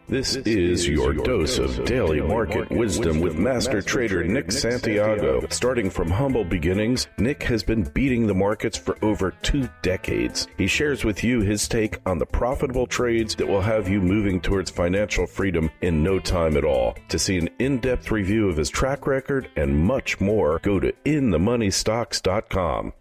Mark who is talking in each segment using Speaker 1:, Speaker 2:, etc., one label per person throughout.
Speaker 1: This is your dose of daily market wisdom with master trader Nick Santiago. Starting from humble beginnings, Nick has been beating the markets for over 2 decades. He shares with you his take on the profitable trades that will have you moving towards financial freedom in no time at all. To see an in-depth review of his track record and much more, go to inthemoneystocks.com.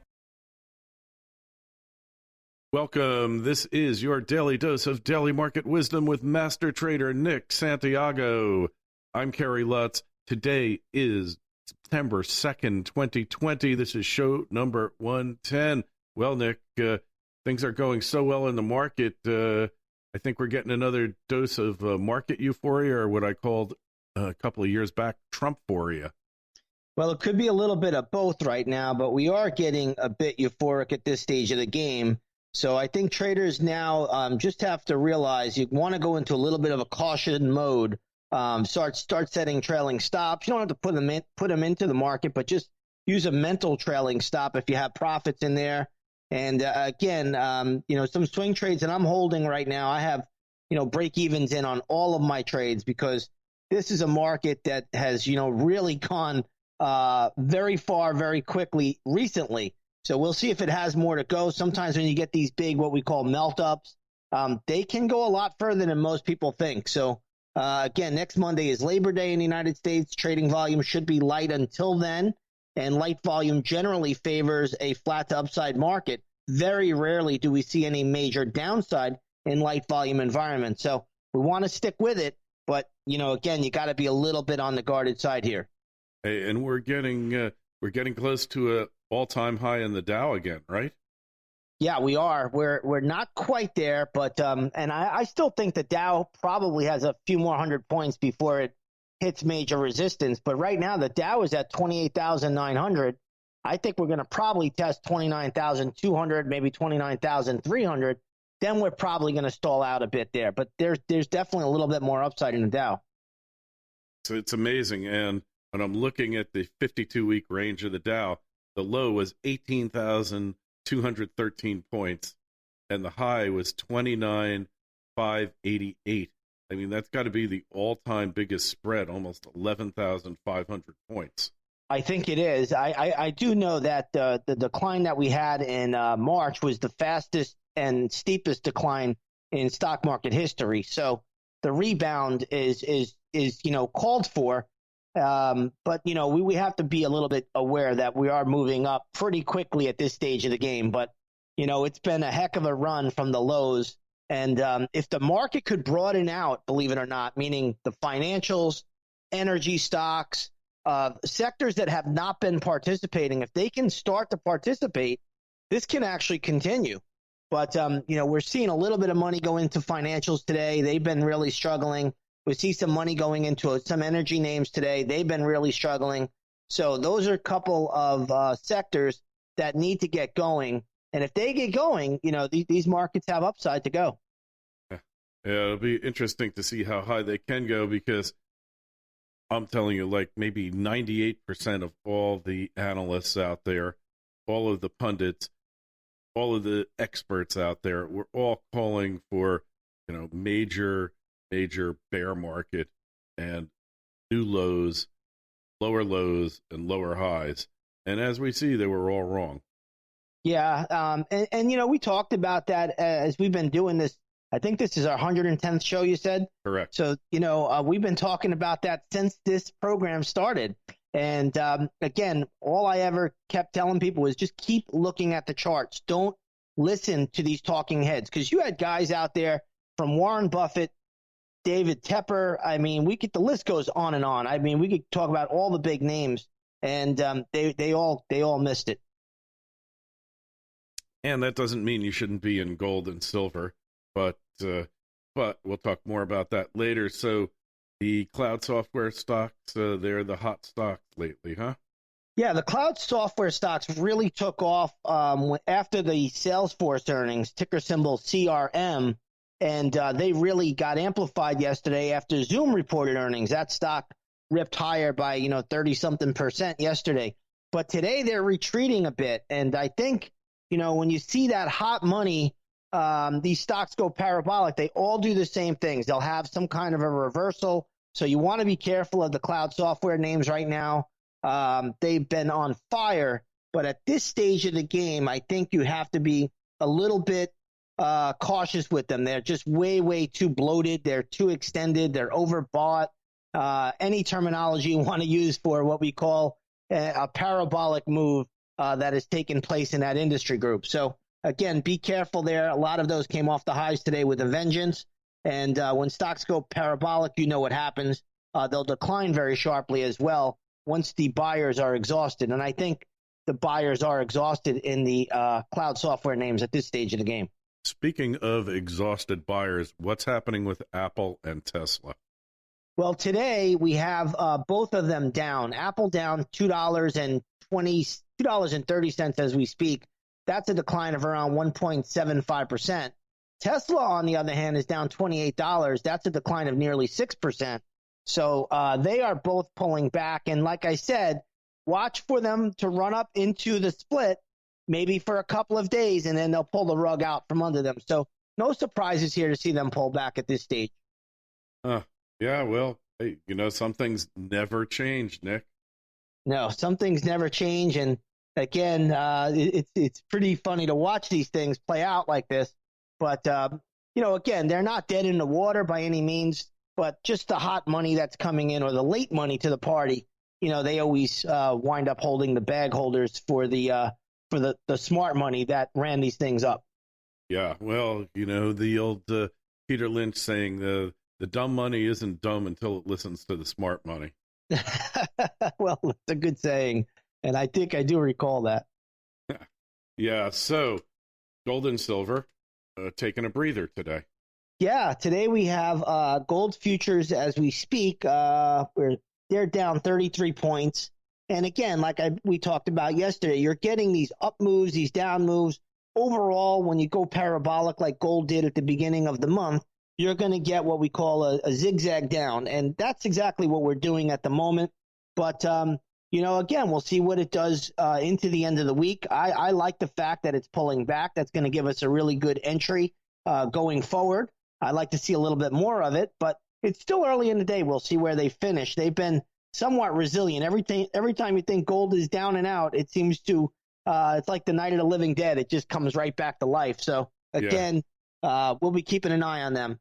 Speaker 1: Welcome. This is your daily dose of daily market wisdom with master trader Nick Santiago. I'm Kerry Lutz. Today is September 2nd, 2020. This is show number 110. Well, Nick, things are going so well in the market. I think we're getting another dose of market euphoria, or what I called a couple of years back, Trumphoria.
Speaker 2: Well, it could be a little bit of both right now, but we are getting a bit euphoric at this stage of the game. So I think traders now just have to realize you want to go into a little bit of a caution mode. Start setting trailing stops. You don't have to put them into the market, but just use a mental trailing stop if you have profits in there. And again, some swing trades that I'm holding right now, I have break evens in on all of my trades because this is a market that has really gone very far very quickly recently. So we'll see if it has more to go. Sometimes when you get these big, what we call melt-ups, they can go a lot further than most people think. So, again, next Monday is Labor Day in the United States. Trading volume should be light until then, and light volume generally favors a flat to upside market. Very rarely do we see any major downside in light volume environments. So we want to stick with it, but, again, you got to be a little bit on the guarded side here.
Speaker 1: Hey, and we're getting close to a all-time high in the Dow again, right?
Speaker 2: Yeah, we are. We're not quite there, but and I still think the Dow probably has a few more 100 points before it hits major resistance. But right now, the Dow is at 28,900. I think we're going to probably test 29,200, maybe 29,300. Then we're probably going to stall out a bit there. But there's definitely a little bit more upside in the Dow.
Speaker 1: So it's amazing. And when I'm looking at the 52-week range of the Dow, the low was 18,213 points, and the high was 29,588. I mean, that's got to be the all-time biggest spread, almost 11,500 points.
Speaker 2: I think it is. I do know that the decline that we had in March was the fastest and steepest decline in stock market history. So the rebound is called for. But, we have to be a little bit aware that we are moving up pretty quickly at this stage of the game. But, it's been a heck of a run from the lows. And if the market could broaden out, believe it or not, meaning the financials, energy stocks, sectors that have not been participating, if they can start to participate, this can actually continue. But, we're seeing a little bit of money go into financials today. They've been really struggling. We see some money going into some energy names today. They've been really struggling. So those are a couple of sectors that need to get going. And if they get going, these markets have upside to go.
Speaker 1: Yeah, it'll be interesting to see how high they can go because I'm telling you, like maybe 98% of all the analysts out there, all of the pundits, all of the experts out there, we're all calling for, major bear market and new lows, lower lows, and lower highs. And as we see, they were all wrong.
Speaker 2: Yeah. And we talked about that as we've been doing this. I think this is our 110th show, you said?
Speaker 1: Correct.
Speaker 2: So, we've been talking about that since this program started. And again, all I ever kept telling people was just keep looking at the charts. Don't listen to these talking heads because you had guys out there from Warren Buffett, David Tepper. I mean, the list goes on and on. I mean, we could talk about all the big names, and they all missed it.
Speaker 1: And that doesn't mean you shouldn't be in gold and silver, but we'll talk more about that later. So the cloud software stocks, they're the hot stocks lately, huh?
Speaker 2: Yeah, the cloud software stocks really took off after the Salesforce earnings, ticker symbol CRM. And they really got amplified yesterday after Zoom reported earnings. That stock ripped higher by, 30-something% yesterday. But today they're retreating a bit. And I think, when you see that hot money these stocks go parabolic, they all do the same things. They'll have some kind of a reversal. So you want to be careful of the cloud software names right now. They've been on fire, but at this stage of the game, I think you have to be a little bit cautious with them. They're just way, way too bloated. They're too extended. They're overbought. Any terminology you want to use for what we call a parabolic move that has taken place in that industry group. So again, be careful there. A lot of those came off the highs today with a vengeance. And when stocks go parabolic, you know what happens. They'll decline very sharply as well once the buyers are exhausted. And I think the buyers are exhausted in the cloud software names at this stage of the game.
Speaker 1: Speaking of exhausted buyers, what's happening with Apple and Tesla?
Speaker 2: Well, today we have both of them down. Apple down $2.30 as we speak. That's a decline of around 1.75%. Tesla, on the other hand, is down $28. That's a decline of nearly 6%. So they are both pulling back. And like I said, watch for them to run up into the split, maybe for a couple of days, and then they'll pull the rug out from under them. So no surprises here to see them pull back at this stage.
Speaker 1: Yeah, well, hey, some things never change, Nick.
Speaker 2: No, some things never change. And again, it's pretty funny to watch these things play out like this. But, again, they're not dead in the water by any means, but just the hot money that's coming in or the late money to the party, they always wind up holding the bag holders for the smart money that ran these things up.
Speaker 1: Yeah, well, the old Peter Lynch saying, the dumb money isn't dumb until it listens to the smart money.
Speaker 2: Well, that's a good saying, and I think I do recall that.
Speaker 1: Yeah, so gold and silver taking a breather today.
Speaker 2: Yeah, today we have gold futures as we speak. They're down 33 points. And again, like we talked about yesterday, you're getting these up moves, these down moves. Overall, when you go parabolic like gold did at the beginning of the month, you're going to get what we call a zigzag down. And that's exactly what we're doing at the moment. But, again, we'll see what it does into the end of the week. I like the fact that it's pulling back. That's going to give us a really good entry going forward. I'd like to see a little bit more of it, but it's still early in the day. We'll see where they finish. They've been somewhat resilient. Every time you think gold is down and out, it seems to it's like the night of the living dead. It just comes right back to life. So, again, we'll be keeping an eye on them.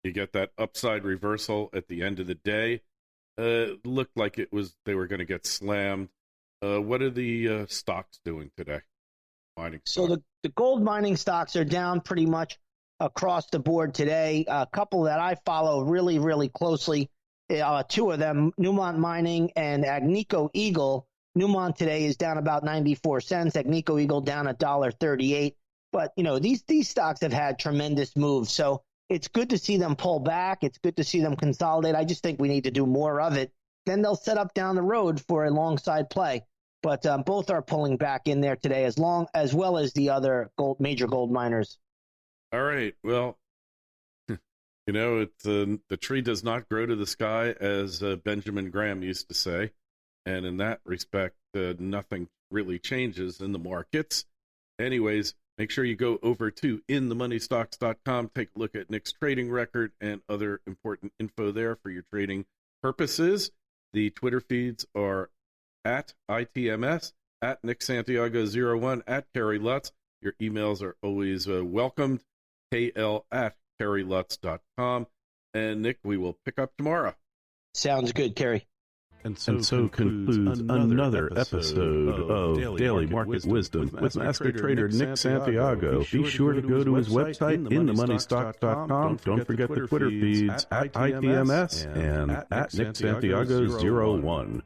Speaker 1: You get that upside reversal at the end of the day. Looked like they were going to get slammed. What are the stocks doing today? Mining stocks.
Speaker 2: So the gold mining stocks are down pretty much across the board today. A couple that I follow really, really closely, two of them, Newmont Mining and Agnico Eagle. Newmont today is down about 94 cents. Agnico Eagle down $1.38. But, these stocks have had tremendous moves. So it's good to see them pull back. It's good to see them consolidate. I just think we need to do more of it. Then they'll set up down the road for a long side play. But both are pulling back in there today as well as the other major gold miners.
Speaker 1: All right. Well, it's the tree does not grow to the sky, as Benjamin Graham used to say. And in that respect, nothing really changes in the markets. Anyways, make sure you go over to inthemoneystocks.com, take a look at Nick's trading record and other important info there for your trading purposes. The Twitter feeds are at ITMS, at Nick Santiago01, at Kerry Lutz. Your emails are always welcomed. KL@KerryLutz.com. And Nick, we will pick up tomorrow.
Speaker 2: Sounds good, Kerry.
Speaker 3: And so concludes another episode of Daily Market Wisdom with Master Trader Nick Santiago. Be sure to go to his website, inthemoneystocks.com. Don't forget the Twitter feeds at ITMS and at Nick Santiago01.